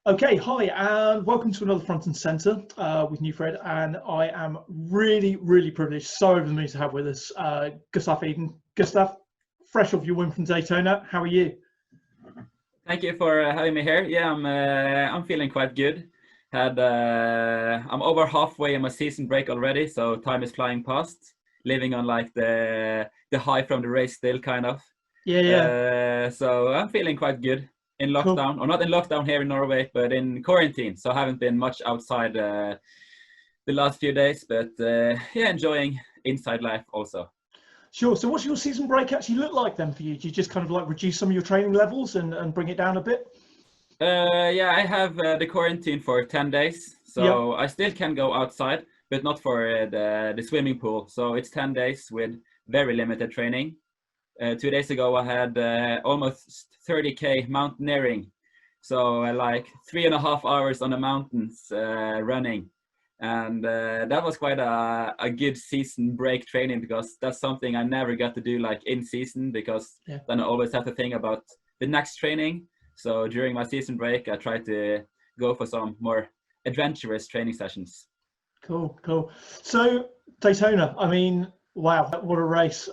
Okay, hi, and welcome to another Front and Centre with Neuff Red, and I am really privileged, so over the moon to have with us Gustav Iden. Gustav, fresh off your win from Daytona, how are you? Thank you for having me here. Yeah, I'm feeling quite good. I'm over halfway in my season break already, so time is flying past. Living on like the high from the race still, kind of. Yeah. So I'm feeling quite good in Cool. lockdown, or not in lockdown here in Norway, but in quarantine. So I haven't been much outside the last few days, but yeah, enjoying inside life also. Sure, so what's your season break actually look like then for you? Do you just kind of like reduce some of your training levels and bring it down a bit? Yeah, I have the quarantine for 10 days, Yeah. so I still can go outside, but not for the swimming pool. So it's 10 days with very limited training. 2 days ago, I had almost 30K mountaineering. So like 3.5 hours on the mountains running. And that was quite a good season break training, because that's something I never got to do like in season, because Yeah. then I always have to think about the next training. So during my season break, I try to go for some more adventurous training sessions. Cool. So Daytona, I mean, wow, what a race.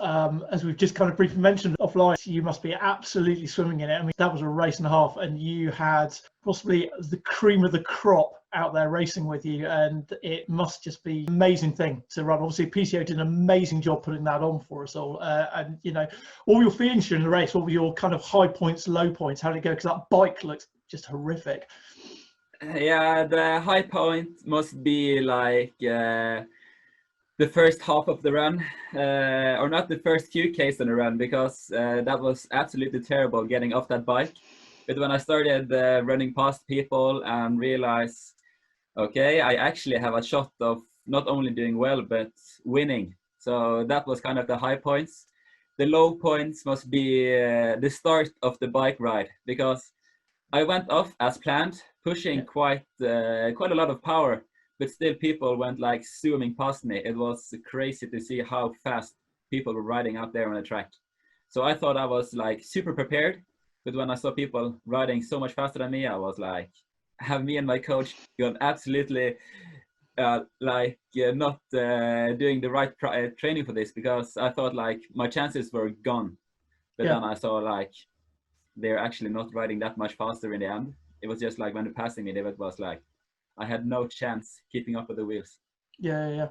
As we've just kind of briefly mentioned offline, you must be absolutely swimming in it. I mean, that was a race and a half, and you had possibly the cream of the crop out there racing with you, and it must just be an amazing thing to run. Obviously, PTO did an amazing job putting that on for us all. And, you know, all your feelings during the race, what were your kind of high points, low points? How did it go? Because that bike looks just horrific. Yeah, the high point must be like the first half of the run, or not the first few Ks on the run, because that was absolutely terrible getting off that bike. But when I started running past people and realized, okay, I actually have a shot of not only doing well, but winning. So that was kind of the high points. The low points must be the start of the bike ride, because I went off as planned, pushing Yeah. quite a lot of power, but still people went like zooming past me. It was crazy to see how fast people were riding out there on the track. So I thought I was like super prepared, but when I saw people riding so much faster than me, I was like, have me and my coach gone absolutely not doing the right training for this, because I thought like my chances were gone. But Yeah. then I saw like they're actually not riding that much faster in the end. It was just like when they're passing me, it was like I had no chance keeping up with the wheels. Yeah.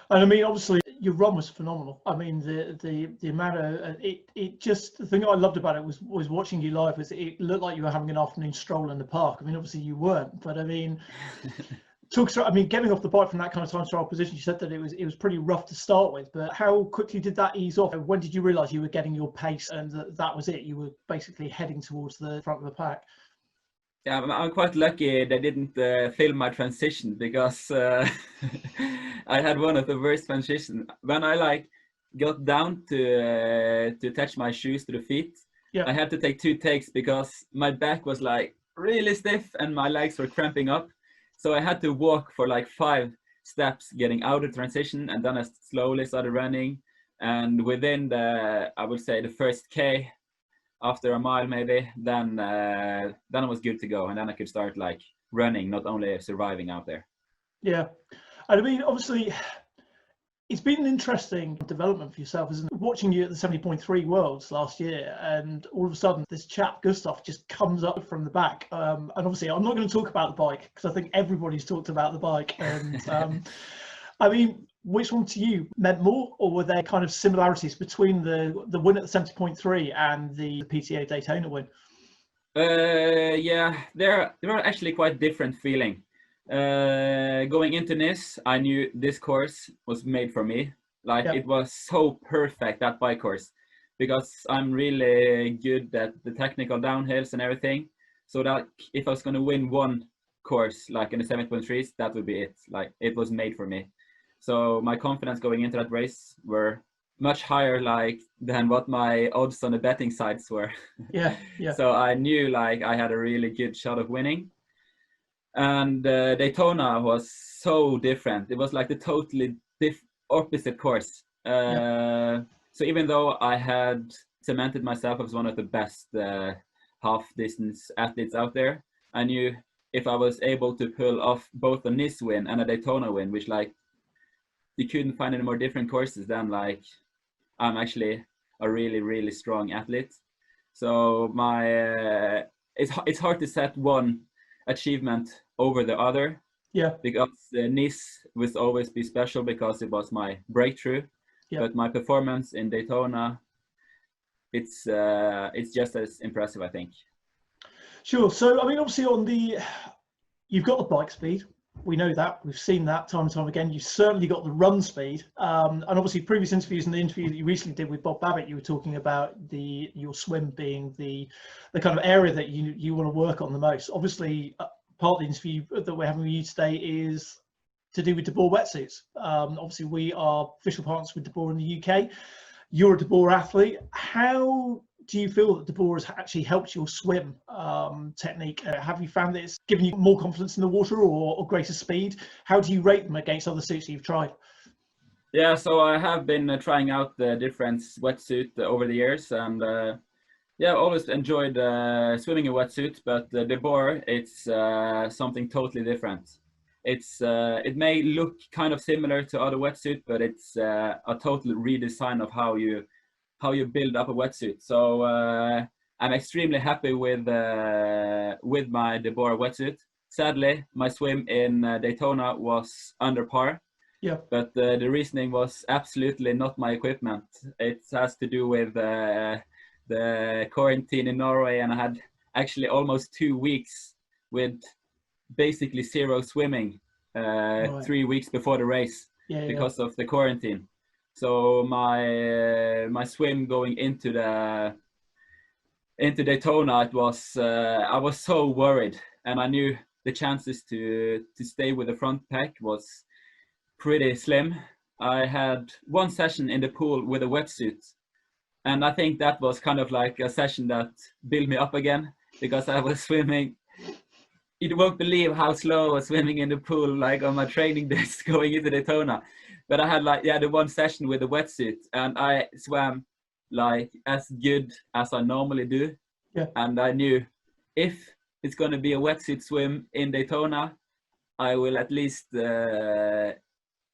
And I mean, obviously, your run was phenomenal. I mean, the amount of it just the thing I loved about it was watching you live. Was it looked like you were having an afternoon stroll in the park. I mean, obviously you weren't, but I mean, talk. I mean, getting off the bike from that kind of time trial position, you said that it was pretty rough to start with. But how quickly did that ease off? When did you realise you were getting your pace and that was it? You were basically heading towards the front of the pack. Yeah, I'm quite lucky they didn't film my transition, because I had one of the worst transitions. When I like got down to touch my shoes to the feet, Yeah. I had to take 2 takes, because my back was like really stiff and my legs were cramping up. So I had to walk for like 5 steps getting out of transition, and then I slowly started running. And within I would say the first K, after a mile maybe, then I was good to go, and then I could start like running, not only surviving out there. Yeah. And I mean, obviously, it's been an interesting development for yourself, isn't it? Watching you at the 70.3 Worlds last year, and all of a sudden, this chap Gustav just comes up from the back. And obviously, I'm not going to talk about the bike because I think everybody's talked about the bike. And I mean, which one to you meant more, or were there kind of similarities between the win at the 70.3 and the PTA Daytona win? Yeah, there are actually quite different feeling. Going into this, I knew this course was made for me. Like Yeah. it was so perfect, that bike course, because I'm really good at the technical downhills and everything. So that if I was going to win one course like in the 7.3s, that would be it. Like it was made for me. So my confidence going into that race were much higher like than what my odds on the betting sites were. Yeah. So I knew like I had a really good shot of winning. And Daytona was so different. It was like the totally opposite course. Yeah. So even though I had cemented myself as one of the best half distance athletes out there, I knew if I was able to pull off both a Nice win and a Daytona win, which like you couldn't find any more different courses, then like I'm actually a really, really strong athlete. So it's hard to set one achievement over the other. Yeah. Because Nice will always be special because it was my breakthrough. Yeah. But my performance in Daytona, it's just as impressive, I think. Sure. So I mean, obviously you've got the bike speed. We know that. We've seen that time and time again. You've certainly got the run speed. And obviously previous interviews and the interview that you recently did with Bob Babbitt, you were talking about your swim being the kind of area that you want to work on the most. Obviously, part of the interview that we're having with you today is to do with De Boer wetsuits. Obviously, we are official partners with De Boer in the UK. You're a De Boer athlete. How do you feel that De Boer has actually helped your swim technique? Have you found that it's given you more confidence in the water or greater speed? How do you rate them against other suits that you've tried? Yeah, so I have been trying out the different wetsuit over the years, and yeah, I always enjoyed swimming in wetsuit, but the De Boer, it's something totally different. It may look kind of similar to other wetsuit, but it's a total redesign of how you build up a wetsuit. So I'm extremely happy with my De Boer wetsuit. Sadly, my swim in Daytona was under par. Yeah. But the reasoning was absolutely not my equipment. It has to do with the quarantine in Norway, and I had actually almost 2 weeks with basically zero swimming Right. 3 weeks before the race because of the quarantine. So my swim going into Daytona, it was I was so worried, and I knew the chances to stay with the front pack was pretty slim. I had one session in the pool with a wetsuit, and I think that was kind of like a session that built me up again, because I was swimming. You won't believe how slow I was swimming in the pool, like on my training days going into Daytona. But I had the one session with the wetsuit, and I swam like as good as I normally do. Yeah. And I knew if it's going to be a wetsuit swim in Daytona, I will at least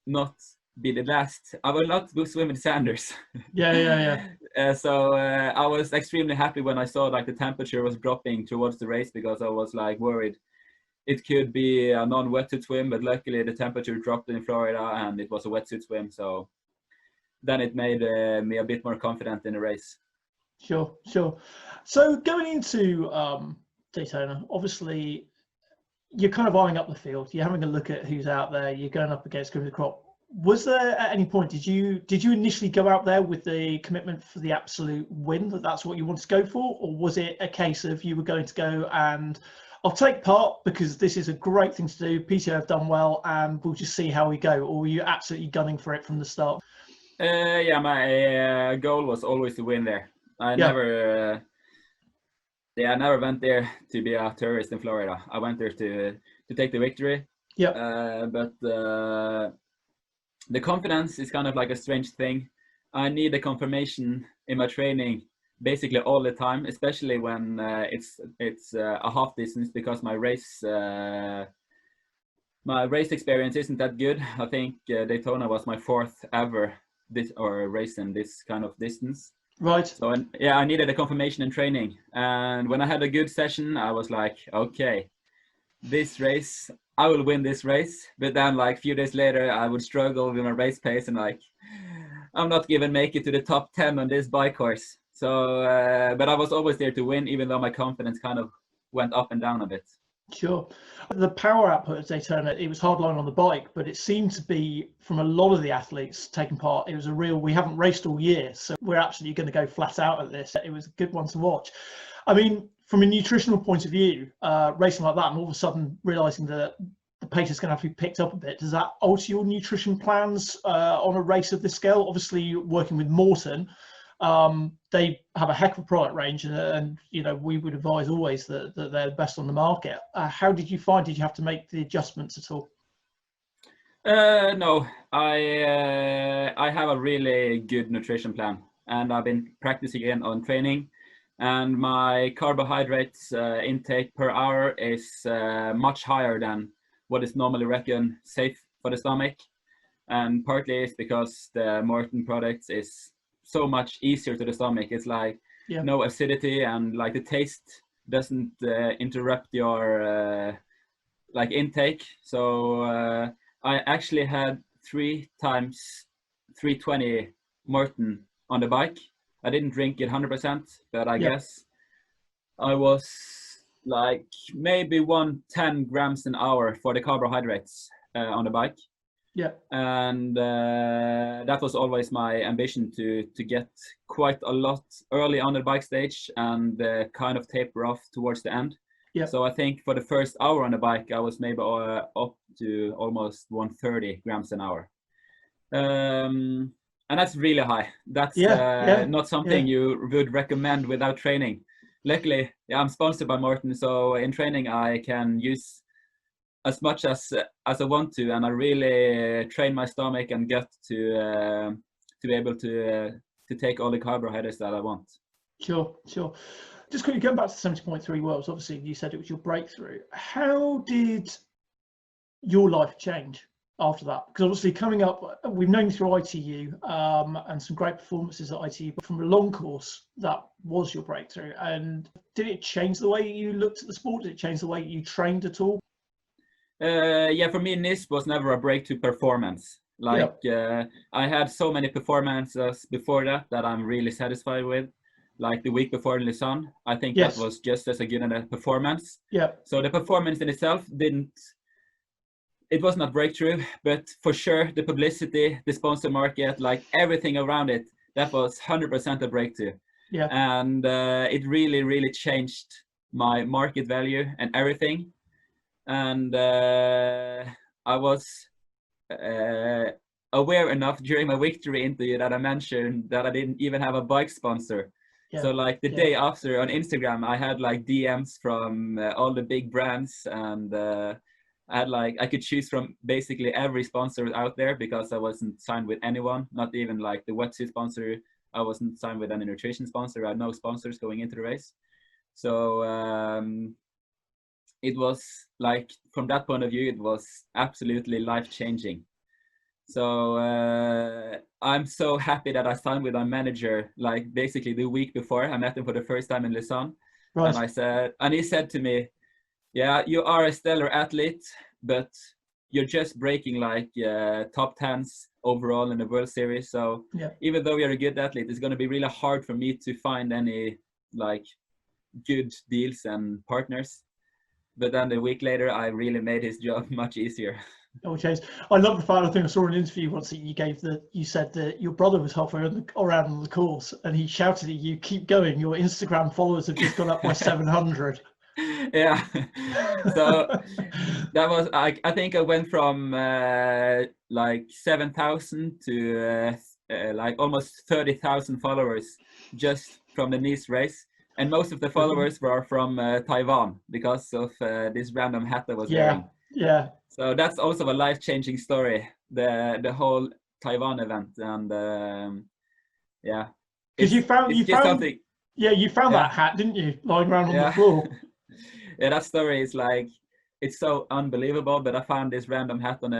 not be the last. I will not go swim in Sanders. So I was extremely happy when I saw like the temperature was dropping towards the race, because I was like worried it could be a non-wetsuit swim, but luckily the temperature dropped in Florida and it was a wetsuit swim. So then it made me a bit more confident in the race. Sure. So going into Daytona, obviously you're kind of eyeing up the field. You're having a look at who's out there. You're going up against Griffith Crop. Was there at any point, did you initially go out there with the commitment for the absolute win, that's what you wanted to go for, or was it a case of you were going to go and I'll take part because this is a great thing to do, PTO have done well, and we'll just see how we go? Or were you absolutely gunning for it from the start? Yeah, my goal was always to win there. I never went there to be a tourist in Florida. I went there to take the victory. Yeah. But the confidence is kind of like a strange thing. I need a confirmation in my training basically all the time, especially when it's a half distance, because my race experience isn't that good. I think Daytona was my fourth ever race in this kind of distance. Right. So yeah, I needed a confirmation in training, and when I had a good session, I was like, okay, this race, I will win this race. But then like a few days later, I would struggle with my race pace, and like I'm not even make it to the top 10 on this bike course. So but I was always there to win, even though my confidence kind of went up and down a bit. Sure. The power output of Daytona, it was hardline on the bike, but it seemed to be, from a lot of the athletes taking part, it was a real, we haven't raced all year, so we're absolutely going to go flat out at this. It was a good one to watch. I mean, from a nutritional point of view, racing like that and all of a sudden realizing that the pace is going to have to be picked up a bit, does that alter your nutrition plans on a race of this scale? Obviously, working with Morton, they have a heck of a product range, and you know, we would advise always that they're the best on the market. How did you find? Did you have to make the adjustments at all? No, I have a really good nutrition plan, and I've been practicing on training. and my carbohydrates intake per hour is much higher than what is normally reckoned safe for the stomach. And partly it's because the Morton products is so much easier to the stomach. It's like no acidity, and like the taste doesn't interrupt your like intake. So I actually had 3 times 320 Morton on the bike. I didn't drink it 100%, but I guess I was like maybe 110 grams an hour for the carbohydrates on the bike. Yeah. And that was always my ambition to get quite a lot early on the bike stage and kind of taper off towards the end. Yeah. So I think for the first hour on the bike, I was maybe up to almost 130 grams an hour. And that's really high. That's not something you would recommend without training. Luckily, I'm sponsored by Morton, so in training I can use as much as I want to, and I really train my stomach and gut to be able to take all the carbohydrates that I want. Sure. Just quickly going back to 70.3 Worlds, obviously you said it was your breakthrough. How did your life change after that? Because obviously coming up, we've known you through ITU and some great performances at ITU, but from a long course, that was your breakthrough. And did it change the way you looked at the sport? Did it change the way you trained at all? Yeah, for me, this was never a breakthrough performance. Like I had so many performances before that I'm really satisfied with. Like the week before in Lausanne, I think that was just as a good a performance. Yeah. So the performance in itself it was not breakthrough, but for sure the publicity, the sponsor market, like everything around it, that was 100% a breakthrough. Yeah. And it really, really changed my market value and everything. And I was aware enough during my victory interview that I mentioned that I didn't even have a bike sponsor. So like the day after on Instagram, I had like DMs from all the big brands, and I had like, I could choose from basically every sponsor out there because I wasn't signed with anyone, not even like the wetsuit sponsor. I wasn't signed with any nutrition sponsor. I had no sponsors going into the race. So it was like, from that point of view, it was absolutely life-changing. So I'm so happy that I signed with my manager, like basically the week before. I met him for the first time in Lausanne. Right. And he said to me, yeah, you are a stellar athlete, but you're just breaking like top 10s overall in the World Series. So even though you're a good athlete, it's going to be really hard for me to find any like good deals and partners. But then a week later, I really made his job much easier. Oh, Chase, I love the fact, I think I saw an interview once that you said that your brother was halfway around on the course and he shouted at you, keep going, your Instagram followers have just gone up by 700. Yeah. So that was, I think I went from like 7,000 to like almost 30,000 followers just from the Nice race. And most of the followers were from Taiwan because of this random hat I was wearing. Yeah. So that's also a life-changing story, the whole Taiwan event. And yeah. Because you found that hat, didn't you? Lying around on the floor. Yeah, that story is like, it's so unbelievable, but I found this random hat on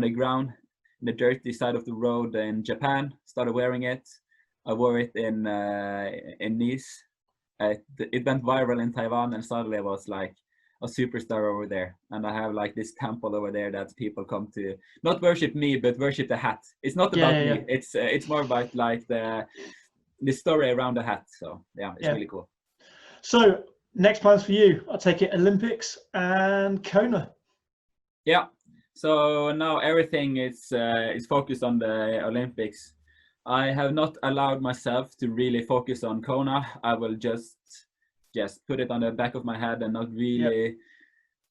the ground, in the dirty side of the road in Japan, started wearing it. I wore it in Nice. It went viral in Taiwan, and suddenly I was like a superstar over there. And I have like this temple over there that people come to, not worship me, but worship the hat. It's not about me. It's more about like the story around the hat. So yeah, it's really cool. So next plans for you, I take it Olympics and Kona. Yeah. So now everything is focused on the Olympics. I have not allowed myself to really focus on Kona. I will just put it on the back of my head and not really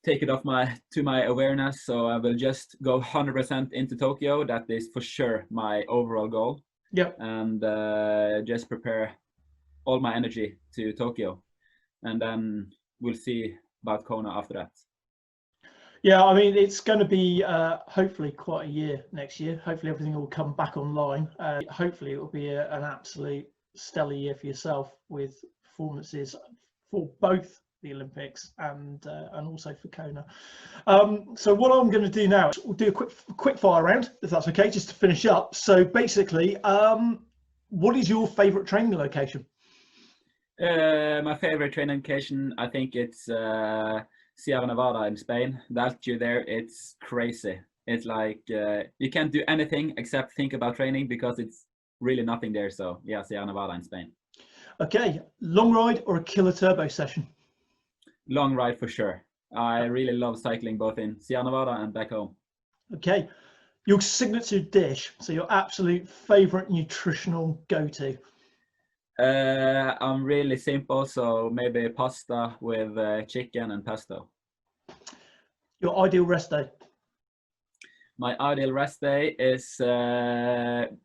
take it off to my awareness. So I will just go 100% into Tokyo. That is for sure my overall goal. Yep. And just prepare all my energy to Tokyo. And then we'll see about Kona after that. Yeah, I mean, it's going to be hopefully quite a year next year. Hopefully everything will come back online. Hopefully it will be an absolute stellar year for yourself with performances for both the Olympics and also for Kona. So what I'm going to do now is we'll do a quick fire round, if that's okay, just to finish up. So basically, what is your favorite training location? My favorite training location, I think it's Sierra Nevada in Spain. The altitude there, it's crazy. It's like you can't do anything except think about training because it's really nothing there. So yeah, Sierra Nevada in Spain. Okay, long ride or a killer turbo session? Long ride for sure. I really love cycling both in Sierra Nevada and back home. Okay, your signature dish, so your absolute favorite nutritional go-to? I'm really simple, so maybe pasta with chicken and pesto. Your ideal rest day? My ideal rest day is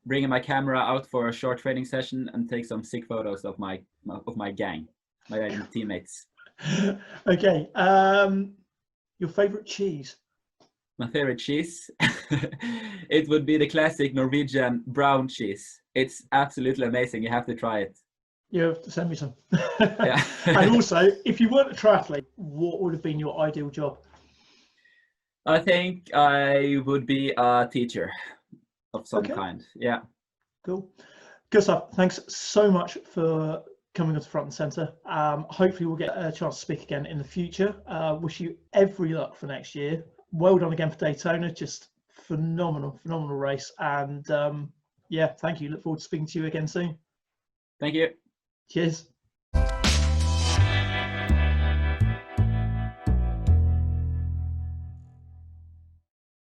bringing my camera out for a short training session and take some sick photos of my gang, my teammates. Okay, your favorite cheese? My favorite cheese, it would be the classic Norwegian brown cheese. It's absolutely amazing. You have to try it. You have to send me some. Yeah. And also, if you weren't a triathlete, what would have been your ideal job? I think I would be a teacher of some kind. Yeah. Cool. Gustav, thanks so much for coming on to front and centre. Hopefully we'll get a chance to speak again in the future. Wish you every luck for next year. Well done again for Daytona. Just phenomenal race. And yeah, thank you. Look forward to speaking to you again soon. Thank you. Cheers.